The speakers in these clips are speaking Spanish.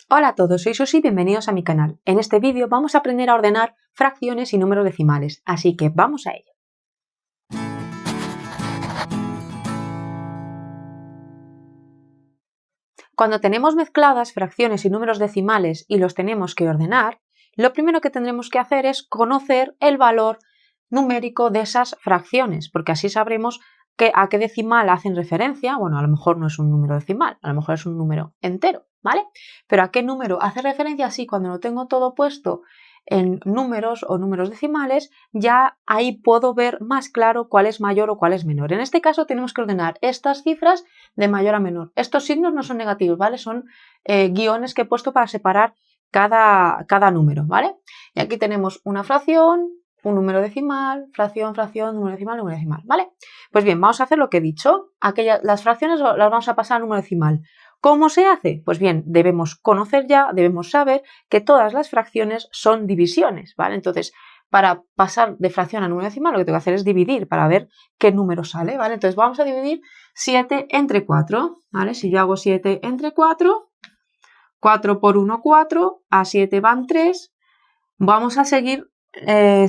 Hola a todos, soy Susi y bienvenidos a mi canal. En este vídeo vamos a aprender a ordenar fracciones y números decimales, así que vamos a ello. Cuando tenemos mezcladas fracciones y números decimales y los tenemos que ordenar, lo primero que tendremos que hacer es conocer el valor numérico de esas fracciones, porque así sabremos a qué decimal hacen referencia. Bueno, a lo mejor no es un número decimal, a lo mejor es un número entero, ¿vale? Pero a qué número hace referencia, así cuando lo tengo todo puesto en números o números decimales, ya ahí puedo ver más claro cuál es mayor o cuál es menor. En este caso tenemos que ordenar estas cifras de mayor a menor. Estos signos no son negativos, ¿vale? Son guiones que he puesto para separar cada número, ¿vale? Y aquí tenemos una fracción, un número decimal, fracción, número decimal, ¿vale? Pues bien, vamos a hacer lo que he dicho. Las fracciones las vamos a pasar al número decimal. ¿Cómo se hace? Pues bien, debemos saber que todas las fracciones son divisiones, ¿vale? Entonces, para pasar de fracción a número decimal, lo que tengo que hacer es dividir para ver qué número sale, ¿vale? Entonces, vamos a dividir 7 entre 4, ¿vale? Si yo hago 7 entre 4, 4 por 1, 4, a 7 van 3, vamos a seguir.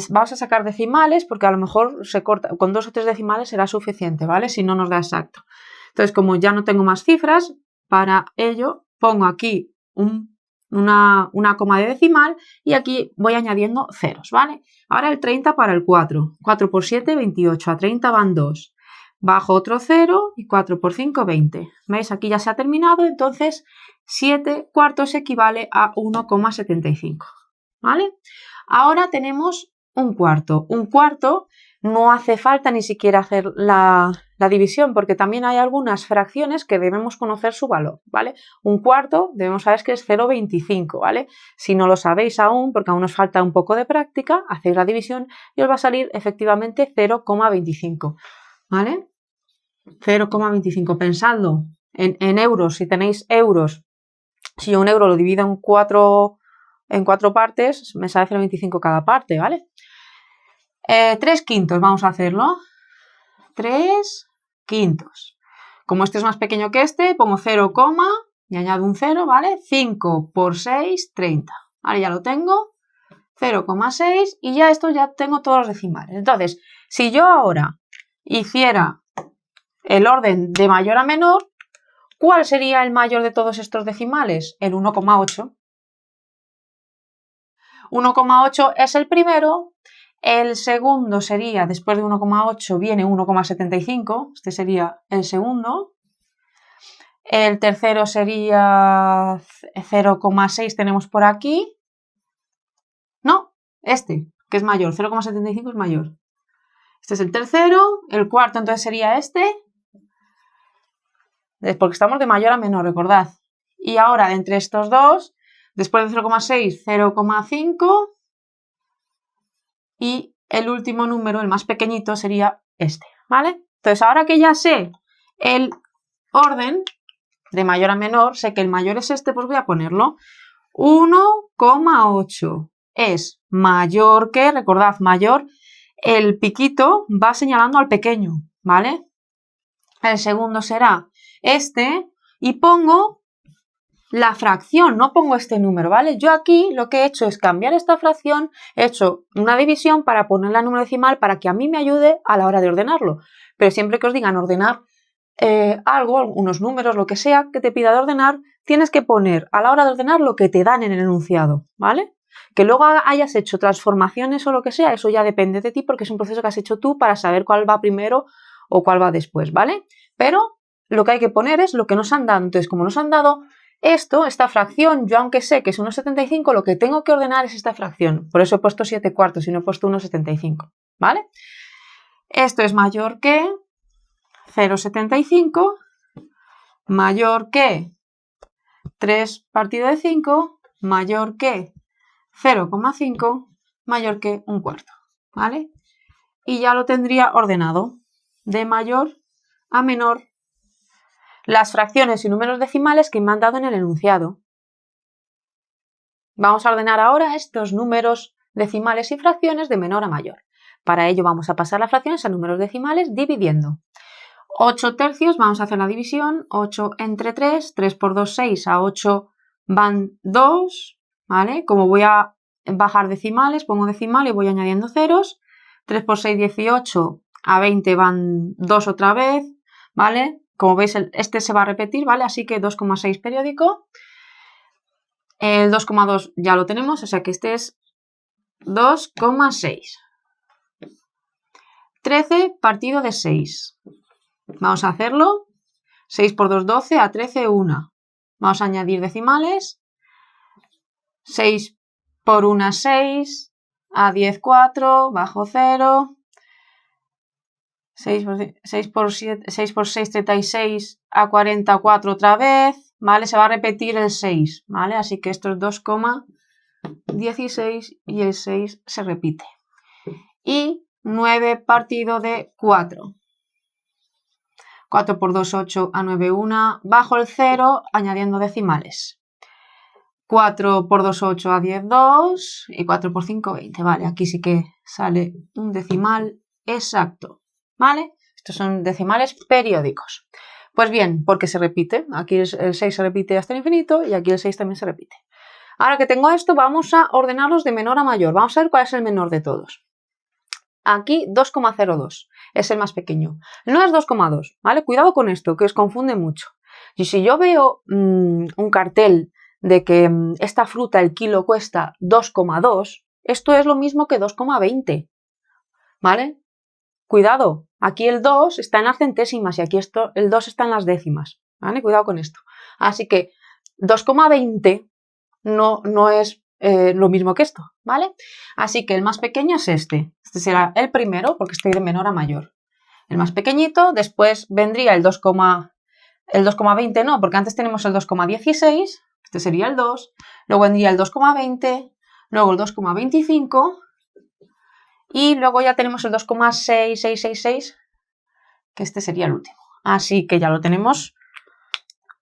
Vamos a sacar decimales porque a lo mejor se corta, con 2 o 3 decimales será suficiente, ¿vale? Si no nos da exacto. Entonces, como ya no tengo más cifras, para ello pongo aquí una coma de decimal y aquí voy añadiendo ceros, ¿vale? Ahora el 30 para el 4. 4 por 7, 28. A 30 van 2. Bajo otro 0 y 4 por 5, 20. ¿Veis? Aquí ya se ha terminado, entonces 7 cuartos equivale a 1,75, ¿vale? Ahora tenemos un cuarto. Un cuarto no hace falta ni siquiera hacer la división, porque también hay algunas fracciones que debemos conocer su valor, ¿vale? Un cuarto debemos saber que es 0,25, ¿vale? Si no lo sabéis aún, porque aún os falta un poco de práctica, hacéis la división y os va a salir efectivamente 0,25, ¿vale? 0,25. Pensadlo en euros, si tenéis euros, si yo un euro lo divido en 4 partes, me sale 0,25 cada parte, ¿vale? 3 quintos, vamos a hacerlo. 3 quintos. Como este es más pequeño que este, pongo 0, y añado un 0, ¿vale? 5 por 6, 30. Ahora ya lo tengo. 0,6 y ya esto ya tengo todos los decimales. Entonces, si yo ahora hiciera el orden de mayor a menor, ¿cuál sería el mayor de todos estos decimales? El 1,8. 1,8 es el primero. El segundo sería, después de 1,8 viene 1,75, este sería el segundo. El tercero sería 0,6 tenemos por aquí. No, este, que es mayor, 0,75 es mayor. Este es el tercero, el cuarto entonces sería este, porque estamos de mayor a menor, recordad. Y ahora, entre estos dos, después de 0,6, 0,5. Y el último número, el más pequeñito, sería este, ¿vale? Entonces, ahora que ya sé el orden de mayor a menor, sé que el mayor es este, pues voy a ponerlo. 1,8 es mayor que, recordad, mayor, el piquito va señalando al pequeño, ¿vale? El segundo será este y pongo la fracción, no pongo este número, ¿vale? Yo aquí lo que he hecho es cambiar esta fracción, he hecho una división para ponerla en número decimal para que a mí me ayude a la hora de ordenarlo. Pero siempre que os digan ordenar algo, unos números, lo que sea que te pida de ordenar, tienes que poner a la hora de ordenar lo que te dan en el enunciado, ¿vale? Que luego hayas hecho transformaciones o lo que sea, eso ya depende de ti porque es un proceso que has hecho tú para saber cuál va primero o cuál va después, ¿vale? Pero lo que hay que poner es lo que nos han dado. Entonces, como nos han dado esta fracción, yo aunque sé que es 1,75, lo que tengo que ordenar es esta fracción. Por eso he puesto 7 cuartos y no he puesto 1,75, ¿vale? Esto es mayor que 0,75, mayor que 3 partido de 5, mayor que 0,5, mayor que un cuarto, ¿vale? Y ya lo tendría ordenado de mayor a menor las fracciones y números decimales que me han dado en el enunciado. Vamos a ordenar ahora estos números decimales y fracciones de menor a mayor. Para ello vamos a pasar las fracciones a números decimales dividiendo. 8 tercios, vamos a hacer la división. 8 entre 3, 3 por 2, 6, a 8 van 2, ¿vale? Como voy a bajar decimales, pongo decimal y voy añadiendo ceros. 3 por 6, 18, a 20 van 2 otra vez, ¿vale? Como veis, este se va a repetir, ¿vale? Así que 2,6 periódico. El 2,2 ya lo tenemos, o sea que este es 2,6. 13 partido de 6. Vamos a hacerlo. 6 por 2, 12, a 13, 1. Vamos a añadir decimales. 6 por 1, 6, a 10, 4, bajo 0. 6 por 6, 36, a 44 otra vez, ¿vale? Se va a repetir el 6, ¿vale? Así que esto es 2,16 y el 6 se repite. Y 9 partido de 4. 4 por 2, 8, a 9, 1. Bajo el 0, añadiendo decimales. 4 por 2, 8, a 10, 2. Y 4 por 5, 20. Vale, aquí sí que sale un decimal exacto. ¿Vale? Estos son decimales periódicos. Pues bien, porque se repite. Aquí el 6 se repite hasta el infinito y aquí el 6 también se repite. Ahora que tengo esto, vamos a ordenarlos de menor a mayor. Vamos a ver cuál es el menor de todos. Aquí 2,02 es el más pequeño. No es 2,2, ¿vale? Cuidado con esto, que os confunde mucho. Y si yo veo un cartel de que esta fruta, el kilo, cuesta 2,2, esto es lo mismo que 2,20, ¿vale? Cuidado, aquí el 2 está en las centésimas y aquí el 2 está en las décimas, ¿vale? Cuidado con esto. Así que 2,20 no es lo mismo que esto, ¿vale? Así que el más pequeño es este. Este será el primero porque estoy de menor a mayor. El más pequeñito, después vendría el 2,20 no, porque antes tenemos el 2,16, este sería el 2, luego vendría el 2,20, luego el 2,25 y luego ya tenemos el 2,6666, que este sería el último. Así que ya lo tenemos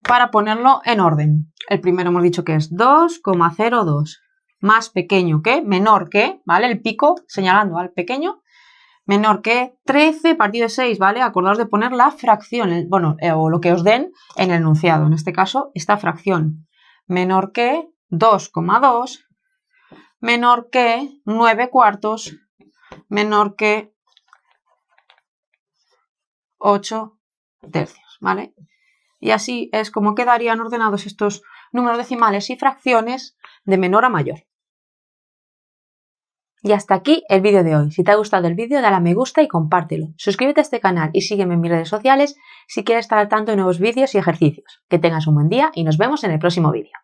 para ponerlo en orden. El primero hemos dicho que es 2,02, más pequeño que, menor que, ¿vale? El pico señalando al pequeño, menor que 13 partido de 6, ¿vale? Acordaos de poner la fracción, o lo que os den en el enunciado. En este caso, esta fracción. Menor que 2,2, menor que 9 cuartos, menor que 8 tercios, ¿vale? Y así es como quedarían ordenados estos números decimales y fracciones de menor a mayor. Y hasta aquí el vídeo de hoy. Si te ha gustado el vídeo, dale a me gusta y compártelo. Suscríbete a este canal y sígueme en mis redes sociales si quieres estar al tanto de nuevos vídeos y ejercicios. Que tengas un buen día y nos vemos en el próximo vídeo.